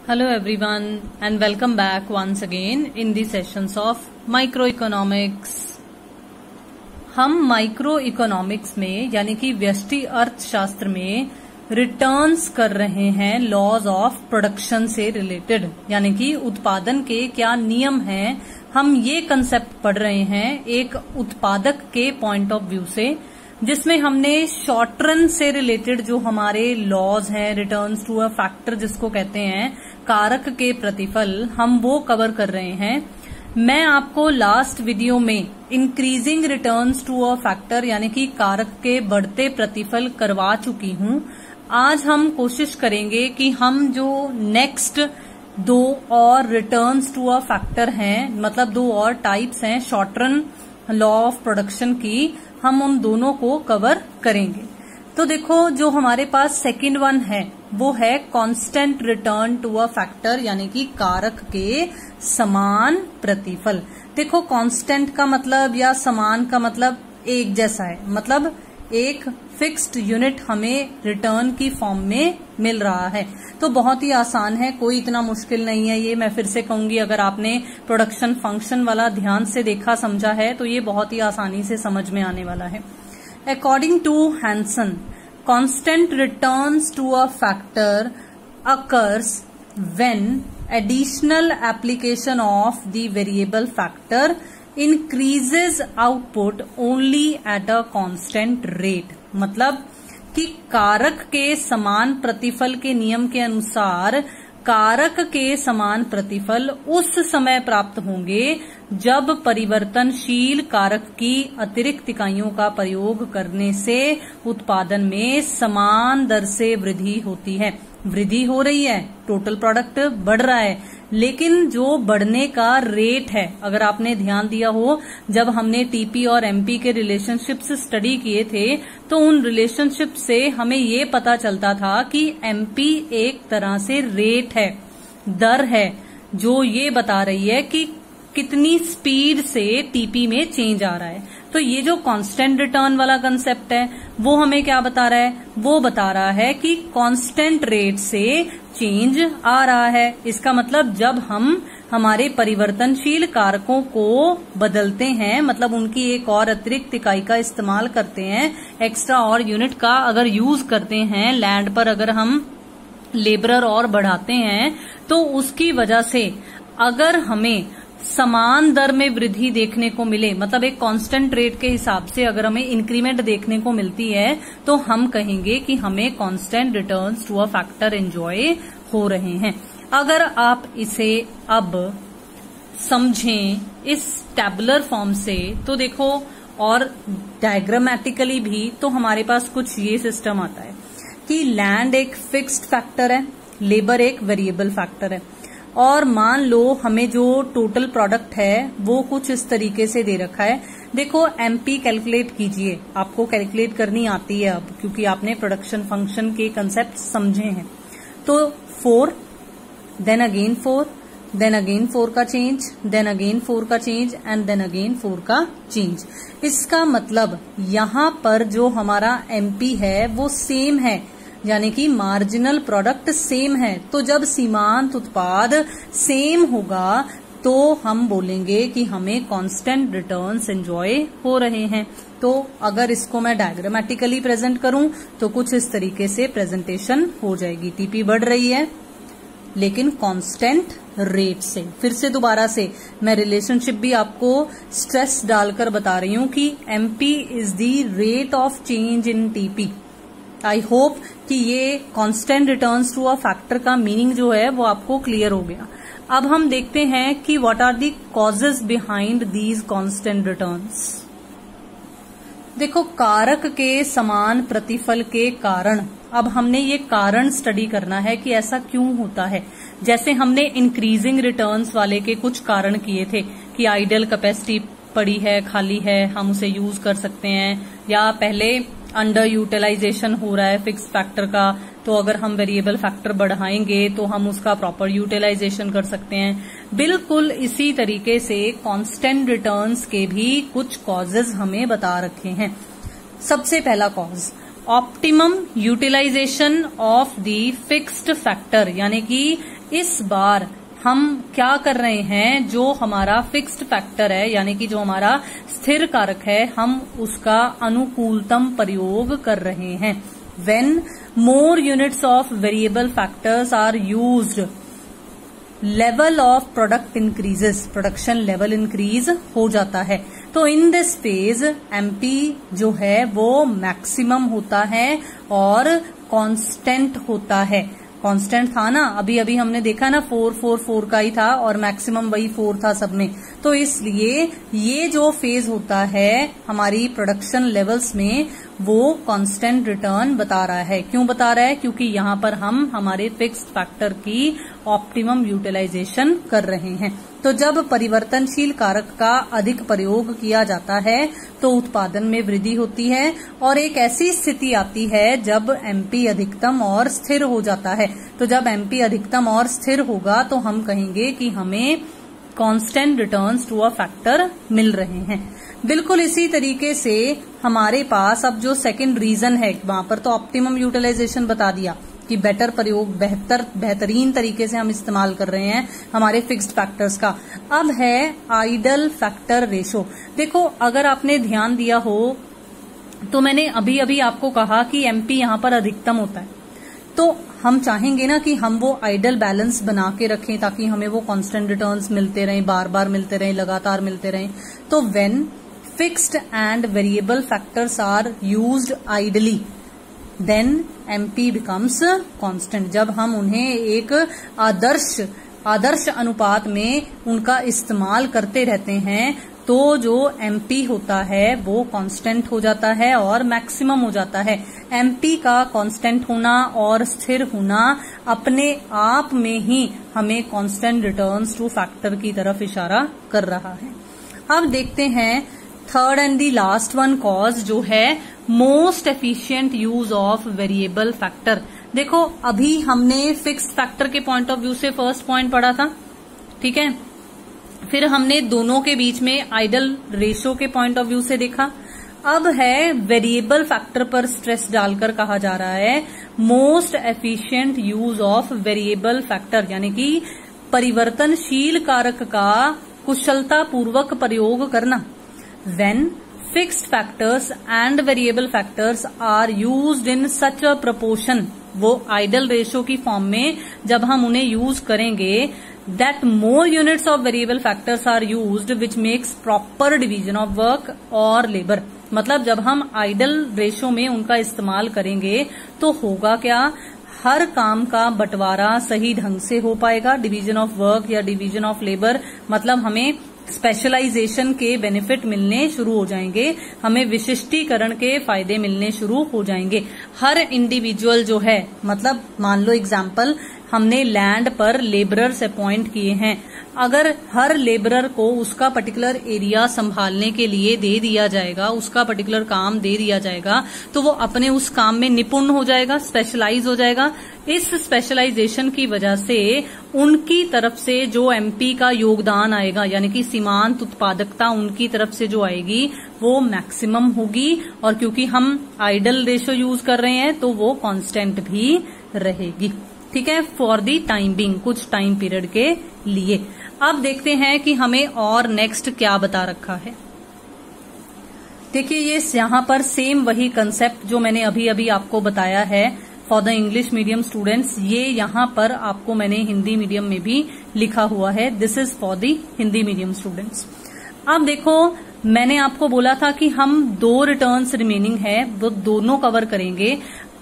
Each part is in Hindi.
Hello everyone and welcome back once again in the sessions of microeconomics। हम माइक्रो इकोनॉमिक्स में यानी कि व्यष्टि अर्थशास्त्र में रिटर्न्स कर रहे हैं लॉज ऑफ प्रोडक्शन से रिलेटेड, यानी कि उत्पादन के क्या नियम हैं। हम ये कंसेप्ट पढ़ रहे हैं एक उत्पादक के पॉइंट ऑफ व्यू से, जिसमें हमने शॉर्ट रन से रिलेटेड जो हमारे लॉज हैं, रिटर्न्स टू अ फैक्टर जिसको कहते हैं, कारक के प्रतिफल, हम वो कवर कर रहे हैं। मैं आपको लास्ट वीडियो में increasing returns to a factor यानी कि कारक के बढ़ते प्रतिफल करवा चुकी हूं। आज हम कोशिश करेंगे कि हम जो नेक्स्ट दो और रिटर्न्स टू अ फैक्टर हैं, मतलब दो और टाइप्स हैं short run law of production की, हम उन दोनों को कवर करेंगे। तो देखो, जो हमारे पास सेकंड वन है वो है constant return to a factor यानी कि कारक के समान प्रतिफल। देखो, कांस्टेंट का मतलब या समान का मतलब एक जैसा है, मतलब एक फिक्स्ड यूनिट हमें रिटर्न की फॉर्म में मिल रहा है। तो बहुत ही आसान है, कोई इतना मुश्किल नहीं है। ये मैं फिर से कहूंगी, अगर आपने प्रोडक्शन फंक्शन वाला ध्यान से देखा समझा है तो ये बहुत ही आसानी से समझ में आने वाला है। According to Hansen, constant returns to a factor occurs when additional application of the variable factor increases output only at a constant rate। मतलब कि कारक के समान प्रतिफल के नियम के अनुसार कारक के समान प्रतिफल उस समय प्राप्त होंगे जब परिवर्तनशील कारक की अतिरिक्त इकाइयों का प्रयोग करने से उत्पादन में समान दर से वृद्धि होती है। वृद्धि हो रही है, टोटल प्रोडक्ट बढ़ रहा है, लेकिन जो बढ़ने का रेट है, अगर आपने ध्यान दिया हो, जब हमने टीपी और एमपी के रिलेशनशिप्स स्टडी किए थे तो उन रिलेशनशिप से हमें ये पता चलता था कि एमपी एक तरह से रेट है, दर है, जो ये बता रही है कि कितनी स्पीड से टीपी में चेंज आ रहा है। तो ये जो कांस्टेंट रिटर्न वाला कंसेप्ट है वो हमें क्या बता रहा है? वो बता रहा है कि कांस्टेंट रेट से चेंज आ रहा है। इसका मतलब जब हम हमारे परिवर्तनशील कारकों को बदलते हैं, मतलब उनकी एक और अतिरिक्त इकाई का इस्तेमाल करते हैं, एक्स्ट्रा और यूनिट का अगर यूज करते हैं, लैंड पर अगर हम लेबरर और बढ़ाते हैं, तो उसकी वजह से अगर हमें समान दर में वृद्धि देखने को मिले, मतलब एक कांस्टेंट रेट के हिसाब से अगर हमें इंक्रीमेंट देखने को मिलती है, तो हम कहेंगे कि हमें constant returns to a factor enjoy हो रहे हैं। अगर आप इसे अब समझें इस टैबुलर फॉर्म से, तो देखो, और डायग्रामेटिकली भी, तो हमारे पास कुछ ये सिस्टम आता है कि लैंड एक फिक्स्ड फैक्टर है, लेबर एक वेरिएबल फैक्टर है, और मान लो हमें जो टोटल प्रोडक्ट है वो कुछ इस तरीके से दे रखा है। देखो, एमपी कैलकुलेट कीजिए, आपको कैलकुलेट करनी आती है अब, क्योंकि आपने प्रोडक्शन फंक्शन के कंसेप्ट समझे हैं। तो 4, देन अगेन 4, देन अगेन 4 का चेंज, देन अगेन 4 का चेंज, एंड देन अगेन 4 का चेंज। इसका मतलब यहाँ पर जो हमारा एमपी है वो सेम है, यानी कि मार्जिनल प्रोडक्ट सेम है। तो जब सीमांत उत्पाद सेम होगा तो हम बोलेंगे कि हमें कांस्टेंट रिटर्न्स एंजॉय हो रहे हैं। तो अगर इसको मैं डायग्रामेटिकली प्रेजेंट करूं तो कुछ इस तरीके से प्रेजेंटेशन हो जाएगी। टीपी बढ़ रही है लेकिन कांस्टेंट रेट से। फिर से दोबारा से मैं रिलेशनशिप भी आपको स्ट्रेस डालकर बता रही हूं कि MP is the rate of change in TP. I hope कि ये constant returns to a factor का मीनिंग जो है वो आपको क्लियर हो गया। अब हम देखते हैं कि what are the causes behind these constant returns. देखो, कारक के समान प्रतिफल के कारण, अब हमने ये कारण स्टडी करना है कि ऐसा क्यों होता है। जैसे हमने इंक्रीजिंग रिटर्न्स वाले के कुछ कारण किए थे कि आइडल कैपेसिटी पड़ी है, खाली है, हम उसे यूज कर सकते हैं, या पहले अंडर यूटिलाइजेशन हो रहा है फिक्स फैक्टर का, तो अगर हम वेरिएबल फैक्टर बढ़ाएंगे तो हम उसका प्रॉपर यूटिलाइजेशन कर सकते हैं। बिल्कुल इसी तरीके से कांस्टेंट रिटर्न्स के भी कुछ कॉजेज हमें बता रखे हैं। सबसे पहला cause, optimum utilisation of the fixed factor, यानी कि इस बार हम क्या कर रहे हैं, जो हमारा फिक्स्ड फैक्टर है यानी कि जो हमारा स्थिर कारक है, हम उसका अनुकूलतम प्रयोग कर रहे हैं। When more units of variable factors are used, level of product increases, production level increase हो जाता है। तो इन दिस फेज MP जो है वो मैक्सिमम होता है और कांस्टेंट होता है। कांस्टेंट था ना, अभी अभी हमने देखा ना 444 का ही था और मैक्सिमम वही 4 था सब में। तो इसलिए ये जो फेज होता है हमारी प्रोडक्शन लेवल्स में वो कांस्टेंट रिटर्न बता रहा है। क्यों बता रहा है? क्योंकि यहाँ पर हम हमारे फिक्स्ड फैक्टर की ऑप्टिमम यूटिलाइजेशन कर रहे हैं। तो जब परिवर्तनशील कारक का अधिक प्रयोग किया जाता है तो उत्पादन में वृद्धि होती है और एक ऐसी स्थिति आती है जब MP अधिकतम और स्थिर हो जाता है। तो जब MP अधिकतम और स्थिर होगा तो हम कहेंगे कि हमें constant returns to a factor मिल रहे हैं। बिल्कुल इसी तरीके से हमारे पास अब जो सेकंड रीजन है, वहां पर तो ऑप्टिमम यूटिलाइजेशन बता दिया कि बेटर प्रयोग, बेहतरीन तरीके से हम इस्तेमाल कर रहे हैं हमारे फिक्स्ड फैक्टर्स का। अब है आइडल फैक्टर रेशो। देखो अगर आपने ध्यान दिया हो तो मैंने अभी अभी आपको कहा कि MP यहाँ पर अधिकतम होता है, तो हम चाहेंगे ना कि हम वो आइडल बैलेंस बना के रखें ताकि हमें वो कांस्टेंट रिटर्न्स मिलते रहें, बार बार मिलते रहें, लगातार मिलते रहें। तो when fixed and variable factors are used ideally then MP becomes constant. जब हम उन्हें एक आदर्श अनुपात में उनका इस्तेमाल करते रहते हैं तो जो MP होता है वो कांस्टेंट हो जाता है और मैक्सिमम हो जाता है। MP का कांस्टेंट होना और स्थिर होना अपने आप में ही हमें कांस्टेंट रिटर्न्स टू फैक्टर की तरफ इशारा कर रहा है। अब देखते हैं third and the last one cause जो है most efficient use of variable factor. देखो अभी हमने फिक्स्ड फैक्टर के पॉइंट ऑफ व्यू से फर्स्ट पॉइंट पढ़ा था, ठीक है, फिर हमने दोनों के बीच में आइडल रेशो के पॉइंट ऑफ व्यू से देखा। अब है वेरिएबल फैक्टर पर स्ट्रेस डालकर कहा जा रहा है most efficient use of variable factor, यानी कि परिवर्तनशील कारक का कुशलता पूर्वक प्रयोग करना। When fixed factors and variable factors are used in such a proportion, वो आइडल रेशो की फॉर्म में जब हम उन्हें यूज करेंगे, that more units of variable factors are used which makes proper division of work or labor। मतलब जब हम आइडल रेशो में उनका इस्तेमाल करेंगे तो होगा क्या, हर काम का बंटवारा सही ढंग से हो पाएगा, डिवीजन ऑफ वर्क या डिवीजन ऑफ लेबर, मतलब हमें स्पेशलाइजेशन के बेनिफिट मिलने शुरू हो जाएंगे, हमें विशिष्टीकरण के फायदे मिलने शुरू हो जाएंगे। हर इंडिविजुअल जो है, मतलब मान लो एग्जाम्पल हमने लैंड पर लेबरर्स अपॉइंट किए हैं, अगर हर लेबरर को उसका पर्टिकुलर एरिया संभालने के लिए दे दिया जाएगा, उसका पर्टिकुलर काम दे दिया जाएगा, तो वो अपने उस काम में निपुण हो जाएगा, स्पेशलाइज हो जाएगा। इस स्पेशलाइजेशन की वजह से उनकी तरफ से जो MP का योगदान आएगा, यानी कि सीमांत उत्पादकता उनकी तरफ से जो आएगी वो मैक्सिमम होगी, और क्योंकि हम आइडल रेशो यूज कर रहे हैं तो वो कांस्टेंट भी रहेगी, ठीक है, फॉर दी टाइम बीइंग, कुछ टाइम पीरियड के लिए। अब देखते हैं कि हमें और नेक्स्ट क्या बता रखा है। देखिए ये यहाँ पर सेम वही कंसेप्ट जो मैंने अभी अभी आपको बताया है for the English medium students, ये यहाँ पर आपको मैंने हिंदी मीडियम में भी लिखा हुआ है। This is for the Hindi medium students. अब देखो मैंने आपको बोला था कि हम 2 रिटर्न्स रिमेनिंग है, वो दोनों कवर करेंगे।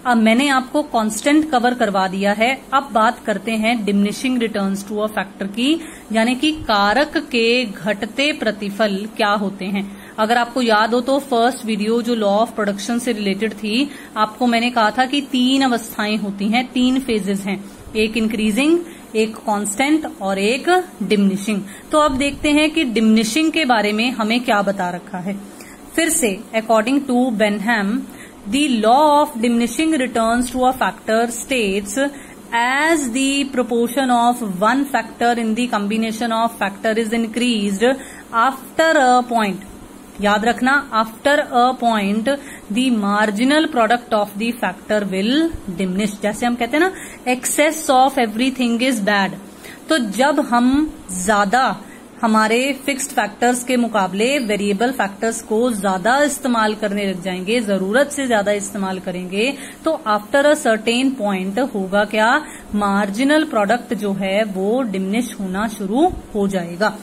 अब मैंने आपको कांस्टेंट कवर करवा दिया है। अब बात करते हैं diminishing returns to a factor की, यानी कि कारक के घटते प्रतिफल क्या होते हैं। अगर आपको याद हो तो फर्स्ट वीडियो जो लॉ ऑफ प्रोडक्शन से रिलेटेड थी, आपको मैंने कहा था कि 3 अवस्थाएं होती हैं, 3 फेजेस हैं, एक इंक्रीजिंग, एक कांस्टेंट और एक डिमिनिशिंग। तो अब देखते हैं कि डिमिनिशिंग के बारे में हमें क्या बता रखा है। फिर से according to Benham, the law of diminishing returns to a factor states as the proportion of one factor in the combination of factor is increased after a point, याद रखना, after a point the marginal product of the factor will diminish. जैसे हम कहते हैं ना, excess of everything is bad. तो जब हम ज्यादा हमारे फिक्स्ड फैक्टर्स के मुकाबले वेरिएबल फैक्टर्स को ज्यादा इस्तेमाल करने लग जाएंगे, जरूरत से ज्यादा इस्तेमाल करेंगे, तो आफ्टर अ सर्टेन पॉइंट होगा क्या, मार्जिनल प्रोडक्ट जो है वो डिमिनिश होना शुरू हो जाएगा।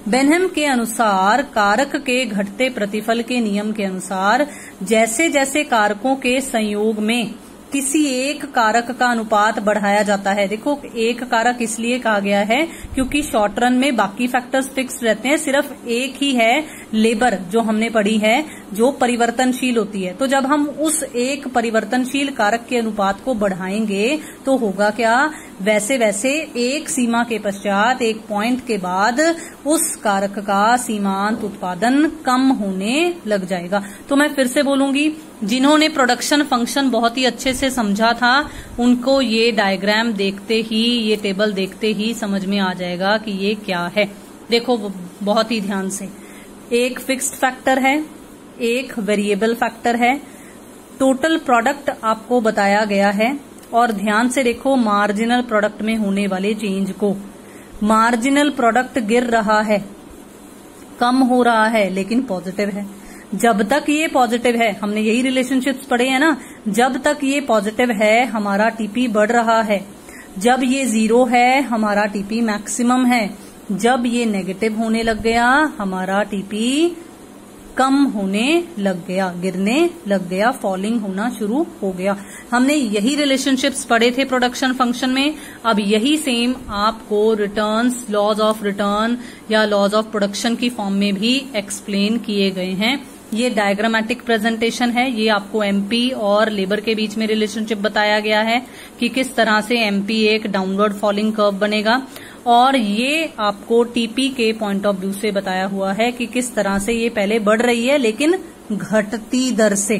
बेनहम के अनुसार कारक के घटते प्रतिफल के नियम के अनुसार जैसे जैसे कारकों के संयोग में किसी एक कारक का अनुपात बढ़ाया जाता है। देखो, एक कारक इसलिए कहा गया है क्योंकि शॉर्ट रन में बाकी फैक्टर्स फिक्स रहते हैं, सिर्फ एक ही है लेबर जो हमने पढ़ी है जो परिवर्तनशील होती है। तो जब हम उस एक परिवर्तनशील कारक के अनुपात को बढ़ाएंगे तो होगा क्या, वैसे वैसे एक सीमा के पश्चात, एक पॉइंट के बाद उस कारक का सीमांत उत्पादन कम होने लग जाएगा। तो मैं फिर से बोलूंगी, जिन्होंने प्रोडक्शन फंक्शन बहुत ही अच्छे से समझा था उनको ये डायग्राम देखते ही, ये टेबल देखते ही समझ में आ जाएगा कि ये क्या है। देखो बहुत ही ध्यान से, एक फिक्स्ड फैक्टर है, एक वेरिएबल फैक्टर है, टोटल प्रोडक्ट आपको बताया गया है, और ध्यान से देखो मार्जिनल प्रोडक्ट में होने वाले चेंज को। मार्जिनल प्रोडक्ट गिर रहा है, कम हो रहा है, लेकिन पॉजिटिव है। जब तक ये पॉजिटिव है, हमने यही रिलेशनशिप्स पढ़े हैं ना, जब तक ये पॉजिटिव है हमारा टीपी बढ़ रहा है, जब ये 0 है हमारा टीपी मैक्सिमम है, जब ये नेगेटिव होने लग गया हमारा टीपी कम होने लग गया, गिरने लग गया, फॉलिंग होना शुरू हो गया। हमने यही रिलेशनशिप्स पढ़े थे प्रोडक्शन फंक्शन में। अब यही सेम आपको रिटर्न्स, लॉज ऑफ रिटर्न या लॉज ऑफ प्रोडक्शन की फॉर्म में भी एक्सप्लेन किए गए हैं। ये डायग्रामेटिक प्रेजेंटेशन है, ये आपको एमपी और लेबर के बीच में रिलेशनशिप बताया गया है कि किस तरह से एमपी एक डाउनवर्ड फॉलिंग कर्व बनेगा, और ये आपको टीपी के पॉइंट ऑफ व्यू से बताया हुआ है कि किस तरह से ये पहले बढ़ रही है लेकिन घटती दर से,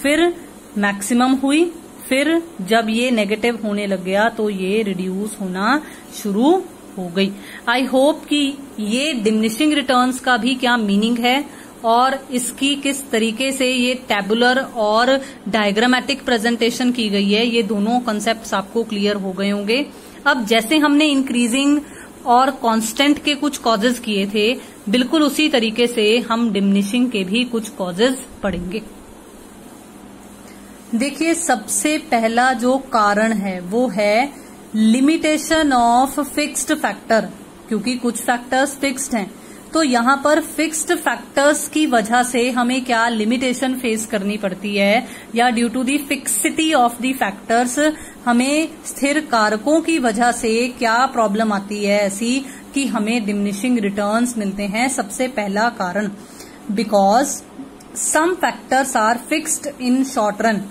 फिर मैक्सिमम हुई, फिर जब ये नेगेटिव होने लग गया तो ये रिड्यूस होना शुरू हो गई। आई होप कि ये डिमिनिशिंग रिटर्न्स का भी क्या मीनिंग है और इसकी किस तरीके से ये टैबुलर और डायग्रामेटिक प्रेजेंटेशन की गई है, ये दोनों कॉन्सेप्ट्स आपको क्लियर हो गए होंगे। अब जैसे हमने इंक्रीजिंग और कांस्टेंट के कुछ कॉजेज किए थे, बिल्कुल उसी तरीके से हम डिमिनिशिंग के भी कुछ कॉजेज पढ़ेंगे। देखिए, सबसे पहला जो कारण है वो है लिमिटेशन ऑफ फिक्स्ड फैक्टर, क्योंकि कुछ फैक्टर्स फिक्स्ड हैं, तो यहाँ पर फिक्स्ड फैक्टर्स की वजह से हमें क्या लिमिटेशन फेस करनी पड़ती है, या due to the fixity of the factors हमें स्थिर कारकों की वजह से क्या प्रॉब्लम आती है ऐसी कि हमें डिमिनिशिंग रिटर्न्स मिलते हैं। सबसे पहला कारण, because some factors are fixed in short run,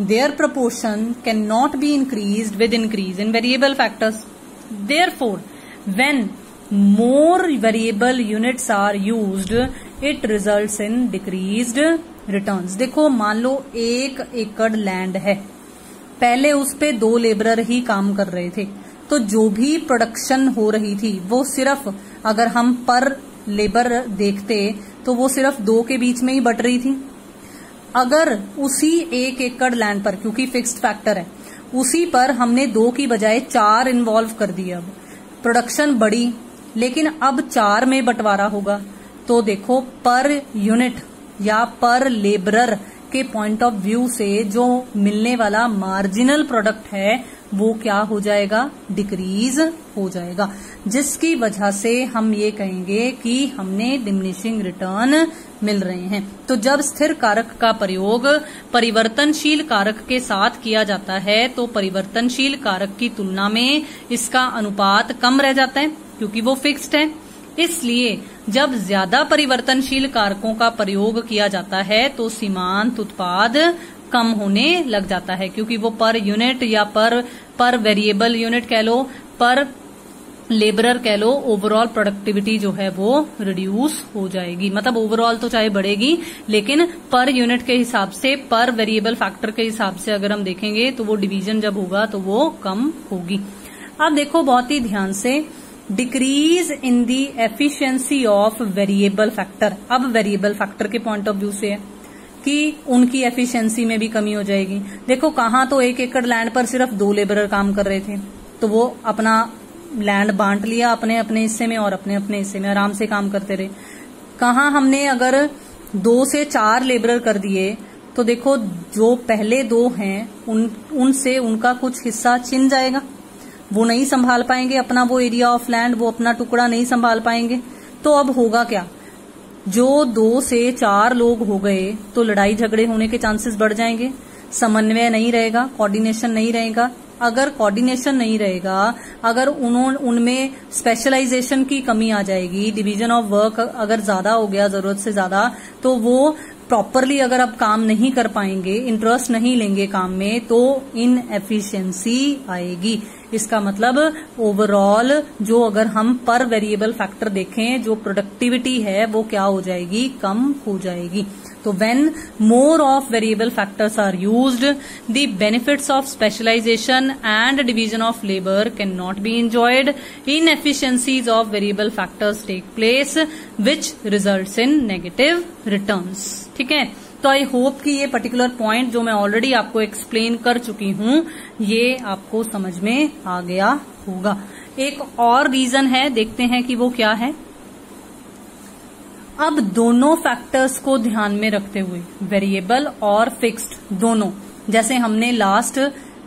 their proportion cannot be increased with increase in variable factors. Therefore, when more variable units are used, it results in decreased returns. देखो, मान लो 1 एकड़ लैंड है, पहले उस पे 2 लेबरर ही काम कर रहे थे, तो जो भी प्रोडक्शन हो रही थी वो सिर्फ, अगर हम पर लेबर देखते तो वो सिर्फ 2 के बीच में ही बट रही थी। अगर उसी 1 एकड़ लैंड पर, क्योंकि फिक्स्ड फैक्टर है, उसी पर हमने 2 की बजाय 4 इन्वॉल्व कर दिया, अब प्रोडक्शन बढ़ी, लेकिन अब 4 में बंटवारा होगा, तो देखो पर यूनिट या पर लेबरर के पॉइंट ऑफ व्यू से जो मिलने वाला मार्जिनल प्रोडक्ट है वो क्या हो जाएगा, डिक्रीज हो जाएगा, जिसकी वजह से हम ये कहेंगे कि हमने डिमिनिशिंग रिटर्न मिल रहे हैं। तो जब स्थिर कारक का प्रयोग परिवर्तनशील कारक के साथ किया जाता है तो परिवर्तनशील कारक की तुलना में इसका अनुपात कम रह जाता है, क्योंकि वो फिक्स्ड है। इसलिए जब ज्यादा परिवर्तनशील कारकों का प्रयोग किया जाता है तो सीमांत उत्पाद कम होने लग जाता है, क्योंकि वो पर यूनिट या पर वेरिएबल यूनिट कह लो, पर लेबरर कह लो, ओवरऑल प्रोडक्टिविटी जो है वो रिड्यूस हो जाएगी। मतलब ओवरऑल तो चाहे बढ़ेगी, लेकिन पर यूनिट के हिसाब से, पर वेरिएबल फैक्टर के हिसाब से अगर हम देखेंगे तो वो डिवीजन जब होगा तो वो कम होगी। अब देखो बहुत ही ध्यान से, decrease in the efficiency of variable factor. अब वेरिएबल फैक्टर के पॉइंट ऑफ व्यू से है कि उनकी एफिशिएंसी में भी कमी हो जाएगी। देखो कहाँ तो 1 एकड़ लैंड पर सिर्फ 2 लेबरर काम कर रहे थे, तो वो अपना लैंड बांट लिया अपने अपने हिस्से में और अपने अपने हिस्से में आराम से काम करते रहे। कहाँ हमने अगर 2 से 4 लेबरर कर दिए तो देखो जो पहले 2 हैं उनसे उनका कुछ हिस्सा छिन जाएगा, वो नहीं संभाल पाएंगे अपना वो एरिया ऑफ लैंड, वो अपना टुकड़ा नहीं संभाल पाएंगे। तो अब होगा क्या, जो 2 से 4 लोग हो गए तो लड़ाई झगड़े होने के चांसेस बढ़ जाएंगे, समन्वय नहीं रहेगा, कोऑर्डिनेशन नहीं रहेगा। अगर कोऑर्डिनेशन नहीं रहेगा, अगर उनमें स्पेशलाइजेशन की कमी आ जाएगी, डिवीजन ऑफ वर्क अगर ज्यादा हो गया जरूरत से ज्यादा, तो वो प्रॉपरली अगर अब काम नहीं कर पाएंगे, इंटरेस्ट नहीं लेंगे काम में, तो इनएफिशिएंसी आएगी। इसका मतलब ओवरऑल जो अगर हम पर वेरिएबल फैक्टर देखें, जो प्रोडक्टिविटी है वो क्या हो जाएगी, कम हो जाएगी। तो when more of variable factors are used, the benefits of specialisation and division of labour can not be enjoyed, inefficiencies of variable factors take place which results in negative returns. ठीक है, तो आई होप कि ये पर्टिकुलर पॉइंट जो मैं ऑलरेडी आपको एक्सप्लेन कर चुकी हूं, ये आपको समझ में आ गया होगा। एक और रीजन है, देखते हैं कि वो क्या है। अब दोनों फैक्टर्स को ध्यान में रखते हुए, वेरिएबल और फिक्स्ड दोनों, जैसे हमने लास्ट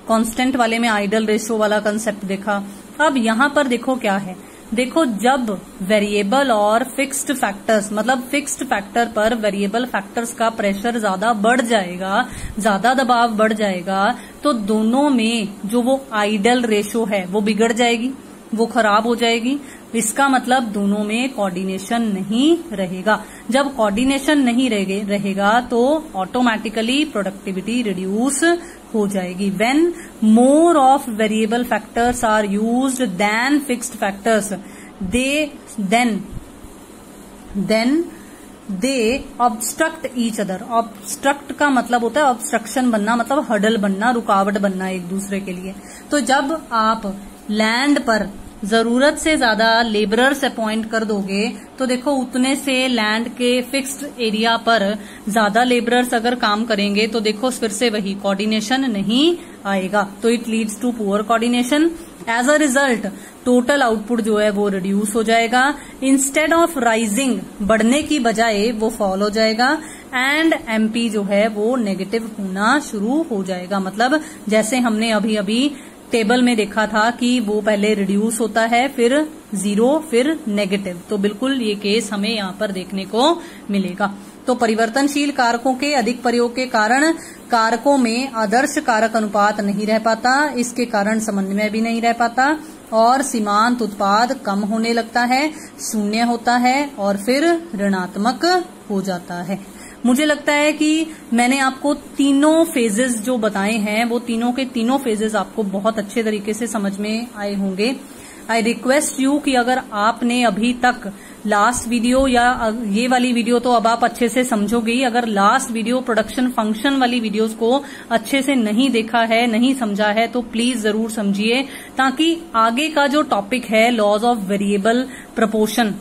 कांस्टेंट वाले में आइडल रेशियो वाला कंसेप्ट देखा, अब यहां पर देखो क्या है। देखो जब वेरिएबल और फिक्स्ड फैक्टर्स, मतलब फिक्स्ड फैक्टर पर वेरिएबल फैक्टर्स का प्रेशर ज्यादा बढ़ जाएगा, ज्यादा दबाव बढ़ जाएगा, तो दोनों में जो वो आइडल रेशियो है वो बिगड़ जाएगी, वो खराब हो जाएगी। इसका मतलब दोनों में कोऑर्डिनेशन नहीं रहेगा। जब कोऑर्डिनेशन नहीं रहेगा तो ऑटोमेटिकली प्रोडक्टिविटी रिड्यूस हो जाएगी। When more of variable factors are used then fixed factors, they obstruct each other. Obstruct का मतलब होता है ऑब्स्ट्रक्शन बनना, मतलब हडल बनना, रुकावट बनना एक दूसरे के लिए। तो जब आप लैंड पर जरूरत से ज्यादा लेबरर्स अपॉइंट कर दोगे, तो देखो उतने से लैंड के फिक्स्ड एरिया पर ज्यादा लेबरर्स अगर काम करेंगे तो देखो फिर से वही कोऑर्डिनेशन नहीं आएगा, तो it leads to poor coordination. As a result total output जो है वो रिड्यूस हो जाएगा। इंस्टेड ऑफ राइजिंग, बढ़ने की बजाय वो फॉल हो जाएगा, एंड एमपी जो है वो नेगेटिव होना शुरू हो जाएगा। मतलब जैसे हमने अभी अभी टेबल में देखा था कि वो पहले रिड्यूस होता है, फिर 0, फिर नेगेटिव, तो बिल्कुल ये केस हमें यहाँ पर देखने को मिलेगा। तो परिवर्तनशील कारकों के अधिक प्रयोग के कारण कारकों में आदर्श कारक अनुपात नहीं रह पाता, इसके कारण समन्वय भी नहीं रह पाता और सीमांत उत्पाद कम होने लगता है, शून्य होता है और फिर ऋणात्मक हो जाता है। मुझे लगता है कि मैंने आपको तीनों फेजेस जो बताए हैं, वो तीनों के तीनों फेजेस आपको बहुत अच्छे तरीके से समझ में आए होंगे। आई रिक्वेस्ट यू कि अगर आपने अभी तक लास्ट वीडियो या ये वाली वीडियो तो अब आप अच्छे से समझोगे ही, अगर लास्ट वीडियो प्रोडक्शन फंक्शन वाली वीडियोस को अच्छे से नहीं देखा है, नहीं समझा है, तो प्लीज जरूर समझिए, ताकि आगे का जो टॉपिक है लॉज ऑफ वेरिएबल प्रपोर्शन,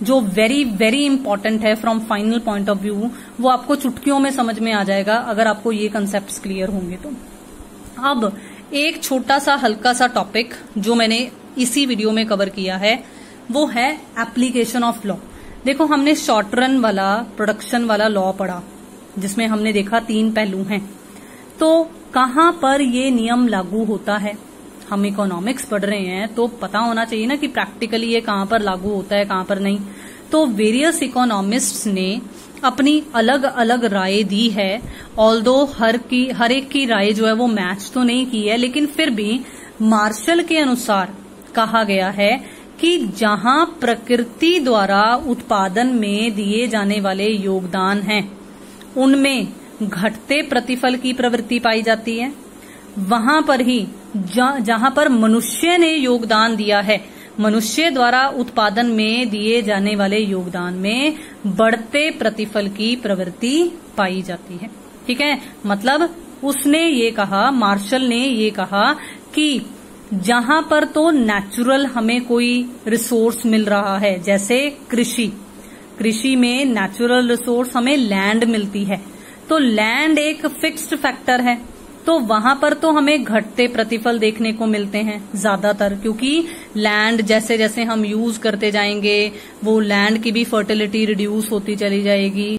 जो वेरी वेरी इंपॉर्टेंट है from final point of view, वो आपको चुटकियों में समझ में आ जाएगा अगर आपको ये कंसेप्ट्स क्लियर होंगे तो। अब एक छोटा सा हल्का सा टॉपिक जो मैंने इसी वीडियो में कवर किया है वो है एप्लीकेशन ऑफ लॉ। देखो हमने शॉर्ट रन वाला प्रोडक्शन वाला लॉ पढ़ा, जिसमें हमने देखा 3 पहलू हैं। तो कहाँ पर ये नियम लागू होता है, हम इकोनॉमिक्स पढ़ रहे हैं तो पता होना चाहिए ना कि प्रैक्टिकली ये कहाँ पर लागू होता है, कहाँ पर नहीं। तो वेरियस इकोनॉमिस्ट्स ने अपनी अलग अलग राय दी है, ऑल्दो हर एक की राय जो है वो मैच तो नहीं की है, लेकिन फिर भी मार्शल के अनुसार कहा गया है कि जहां प्रकृति द्वारा उत्पादन में दिए जाने वाले योगदान हैं, उनमें घटते प्रतिफल की प्रवृत्ति पाई जाती है, वहां पर ही जहां पर मनुष्य ने योगदान दिया है, मनुष्य द्वारा उत्पादन में दिए जाने वाले योगदान में बढ़ते प्रतिफल की प्रवृत्ति पाई जाती है। ठीक है, मतलब उसने ये कहा, मार्शल ने ये कहा कि जहां पर तो नेचुरल हमें कोई रिसोर्स मिल रहा है, जैसे कृषि में नेचुरल रिसोर्स हमें लैंड मिलती है, तो लैंड एक फिक्स्ड फैक्टर है, तो वहां पर तो हमें घटते प्रतिफल देखने को मिलते हैं ज्यादातर, क्योंकि लैंड जैसे जैसे हम यूज करते जाएंगे वो लैंड की भी फर्टिलिटी रिड्यूस होती चली जाएगी।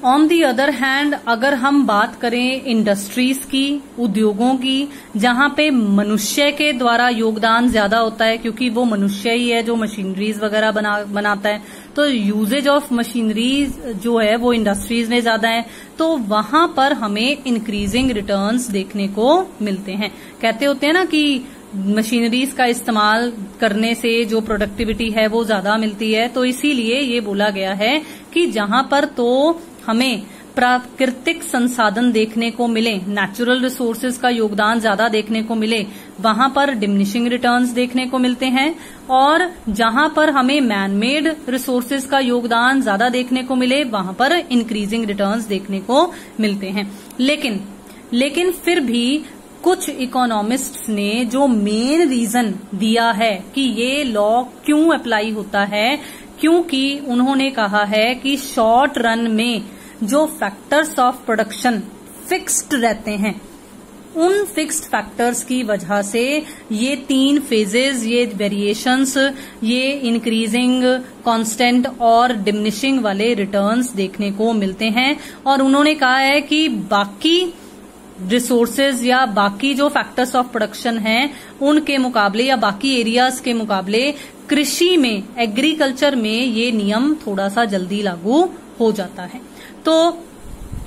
ऑन दी अदर हैंड अगर हम बात करें इंडस्ट्रीज की, उद्योगों की, जहां पे मनुष्य के द्वारा योगदान ज्यादा होता है, क्योंकि वो मनुष्य ही है जो मशीनरीज वगैरह बनाता है, तो यूजेज ऑफ मशीनरीज जो है वो इंडस्ट्रीज में ज्यादा है, तो वहां पर हमें इंक्रीजिंग रिटर्न्स देखने को मिलते हैं। कहते होते हैं ना कि मशीनरीज का इस्तेमाल करने से जो प्रोडक्टिविटी है वो ज्यादा मिलती है, तो इसीलिए ये बोला गया है कि जहां पर तो हमें प्राकृतिक संसाधन देखने को मिले, नेचुरल रिसोर्सेज का योगदान ज्यादा देखने को मिले, वहां पर डिमिनिशिंग रिटर्न्स देखने को मिलते हैं, और जहां पर हमें मैनमेड रिसोर्सेज का योगदान ज्यादा देखने को मिले वहां पर इंक्रीजिंग रिटर्न्स देखने को मिलते हैं। लेकिन फिर भी कुछ इकोनॉमिस्ट्स ने जो मेन रीजन दिया है कि ये लॉ क्यों अप्लाई होता है, क्योंकि उन्होंने कहा है कि शॉर्ट रन में जो फैक्टर्स ऑफ प्रोडक्शन फिक्स्ड रहते हैं, उन फिक्स्ड फैक्टर्स की वजह से ये 3 फेजेस, ये वेरिएशंस, ये इंक्रीजिंग, कांस्टेंट और डिमिनिशिंग वाले रिटर्न्स देखने को मिलते हैं। और उन्होंने कहा है कि बाकी रिसोर्सेज या बाकी जो फैक्टर्स ऑफ प्रोडक्शन हैं उनके मुकाबले या बाकी एरियाज के मुकाबले कृषि में, एग्रीकल्चर में ये नियम थोड़ा सा जल्दी लागू हो जाता है। तो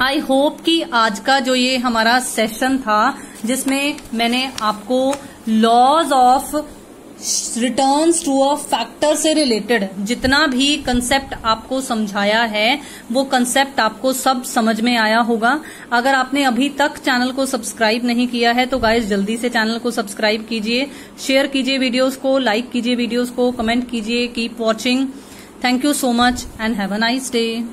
आई होप कि आज का जो ये हमारा सेशन था जिसमें मैंने आपको laws of returns to a factor से रिलेटेड जितना भी कंसेप्ट आपको समझाया है वो कंसेप्ट आपको सब समझ में आया होगा। अगर आपने अभी तक चैनल को सब्सक्राइब नहीं किया है तो गाइस जल्दी से चैनल को सब्सक्राइब कीजिए, शेयर कीजिए वीडियोस को, लाइक कीजिए वीडियोस को, कमेंट कीजिए। Keep watching. Thank you so much and have a nice day.